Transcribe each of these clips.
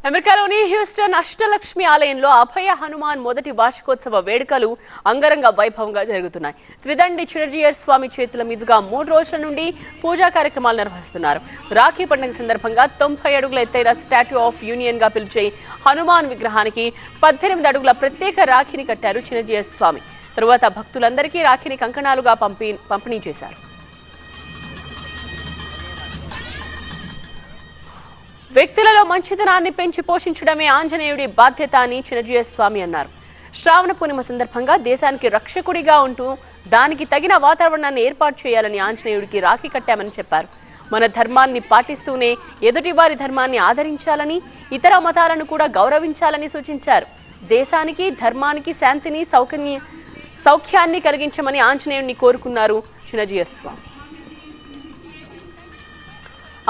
అమెరికాలోని హ్యూస్టన్ అష్టలక్ష్మి ఆలయంలో అభయ హనుమాన్ మొదటి వార్షికోత్సవ వేడుకలు అంగరంగ వైభవంగా జరుగుతున్నాయి. త్రిదండి చిన్నజీయర్ స్వామి చేతుల మీదుగా 3 రోజుల నుండి పూజా కార్యక్రమాలు నిర్వహిస్తున్నారు. రాఖీ పండుగ సందర్భంగా 90 అడుగుల ఎత్తైన స్టాట్యూ ఆఫ్ యూనియన్ గా పిలిచే హనుమాన్ విగ్రహానికి 18 అడుగుల ప్రత్యేక రాఖీని కట్టారు చిన్నజీయర్ స్వామి. తరువాత భక్తులందరికీ రాఖీని కంకణాలుగా పంపిణీ చేశారు. వ్యక్తులలో మంచితనాన్ని పెంచి పోషించడమే ఆంజనేయుడి బాధ్యత అని చిన్నజీయర్ స్వామి అన్నారు. శ్రావణ పూర్ణిమ సందర్భంగా దేశానికి రక్షకుడిగా ఉంటూ దానికి తగిన వాతావరణాన్ని ఏర్పాటు చేయాలని ఆంజనేయుడికి రాఖీ కట్టామని చెప్పారు. మన ధర్మాన్ని పాటిస్తూనే ఎదుటివారి ధర్మాన్ని ఆదరించాలని, ఇతర మతాలను కూడా గౌరవించాలని సూచించారు. దేశానికి, ధర్మానికి శాంతిని, సౌఖ్యాన్ని కలిగించమని ఆంజనేయుడిని కోరుకున్నారు చిన్నజీయర్ స్వామి.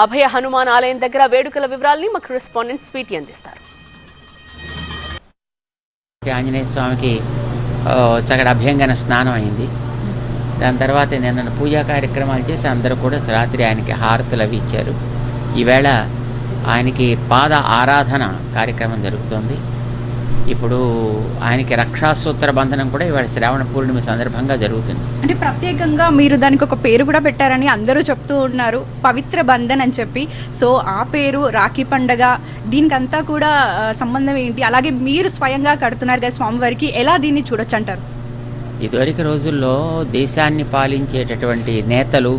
అభయ హనుమాన్ ఆలయం దగ్గర వేడుకల వివరాలని మా కరెస్పాండెంట్ స్వీటీ అందిస్తారు. ఆంజనేయ స్వామికి చక్కటి అభ్యంగన స్నానం అయింది. దాని తర్వాత నిన్న పూజా కార్యక్రమాలు చేసి అందరూ కూడా రాత్రి ఆయనకి హారతులు అవి ఇచ్చారు. ఈవేళ ఆయనకి పాద ఆరాధన కార్యక్రమం జరుగుతోంది. ఇప్పుడు ఆయనకి రక్షాసూత్ర బంధనం కూడా ఇవాళ శ్రావణ పూర్ణిమ సందర్భంగా జరుగుతుంది. అంటే ప్రత్యేకంగా మీరు దానికి ఒక పేరు కూడా పెట్టారని అందరూ చెప్తూ ఉన్నారు, పవిత్ర బంధన్ అని చెప్పి. సో ఆ పేరు, రాఖీ పండగ, దీనికంతా కూడా సంబంధం ఏంటి? అలాగే మీరు స్వయంగా కడుతున్నారు కదా స్వామివారికి, ఎలా దీన్ని చూడొచ్చు అంటారు? ఇదివరకు రోజుల్లో దేశాన్ని పాలించేటటువంటి నేతలు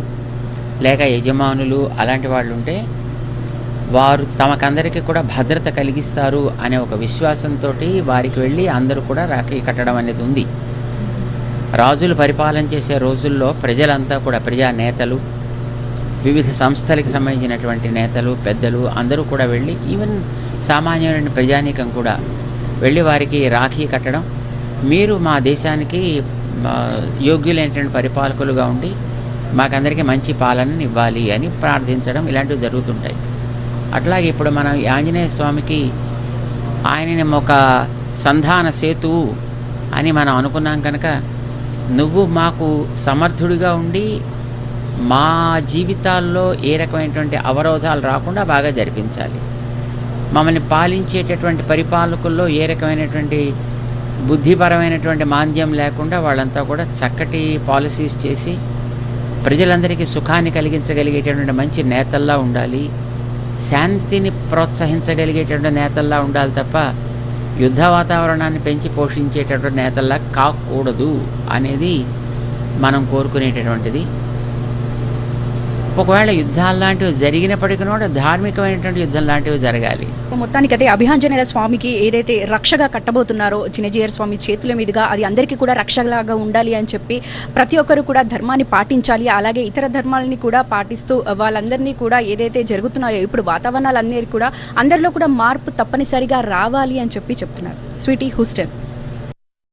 లేక యజమానులు అలాంటి వాళ్ళు ఉంటే వారు తమకందరికీ కూడా భద్రత కలిగిస్తారు అనే ఒక విశ్వాసంతో వారికి వెళ్ళి అందరూ కూడా రాఖీ కట్టడం అనేది ఉంది. రాజులు పరిపాలన చేసే రోజుల్లో ప్రజలంతా కూడా, ప్రజా నేతలు, వివిధ సంస్థలకు సంబంధించినటువంటి నేతలు, పెద్దలు అందరూ కూడా వెళ్ళి, ఈవెన్ సామాన్యులైన ప్రజానీకం కూడా వెళ్ళి వారికి రాఖీ కట్టడం, మీరు మా దేశానికి యోగ్యులైనటువంటి పరిపాలకులుగా ఉండి మాకందరికీ మంచి పాలనని ఇవ్వాలి అని ప్రార్థించడం ఇలాంటివి జరుగుతుంటాయి. అట్లాగే ఇప్పుడు మనం ఆంజనేయ స్వామికి ఆయనని ఒక సంధాన సేతువు అని మనం అనుకున్నాం కనుక, నువ్వు మాకు సమర్థుడిగా ఉండి మా జీవితాల్లో ఏ రకమైనటువంటి అవరోధాలు రాకుండా బాగా జరిపించాలి, మమ్మల్ని పాలించేటటువంటి పరిపాలకుల్లో ఏ రకమైనటువంటి బుద్ధిపరమైనటువంటి మాంద్యం లేకుండా వాళ్ళంతా కూడా చక్కటి పాలసీస్ చేసి ప్రజలందరికీ సుఖాన్ని కలిగించగలిగేటటువంటి మంచి నేతల్లా ఉండాలి, శాంతిని ప్రోత్సహించగలిగేటువంటి నేతల్లా ఉండాలి తప్ప యుద్ధ వాతావరణాన్ని పెంచి పోషించేటటువంటి నేతల్లా కాకూడదు అనేది మనం కోరుకునేటటువంటిది. ఒకవేళ యుద్ధాలు లాంటివి జరిగినప్పటికీ కూడా ధార్మికమైనటువంటి యుద్ధం లాంటివి జరగాలి. మొత్తానికైతే అభయాంజనేయ స్వామికి ఏదైతే రక్షగా కట్టబోతున్నారో చిన్నజీయర్ స్వామి చేతుల మీదుగా, అది అందరికీ కూడా రక్షలాగా ఉండాలి అని చెప్పి ప్రతి ఒక్కరు కూడా ధర్మాన్ని పాటించాలి, అలాగే ఇతర ధర్మాలని కూడా పాటిస్తూ వాళ్ళందరినీ కూడా ఏదైతే జరుగుతున్నాయో ఇప్పుడు వాతావరణాలన్నీ కూడా అందరిలో కూడా మార్పు తప్పనిసరిగా రావాలి అని చెప్పి చెప్తున్నారు. Sweetie, Houston.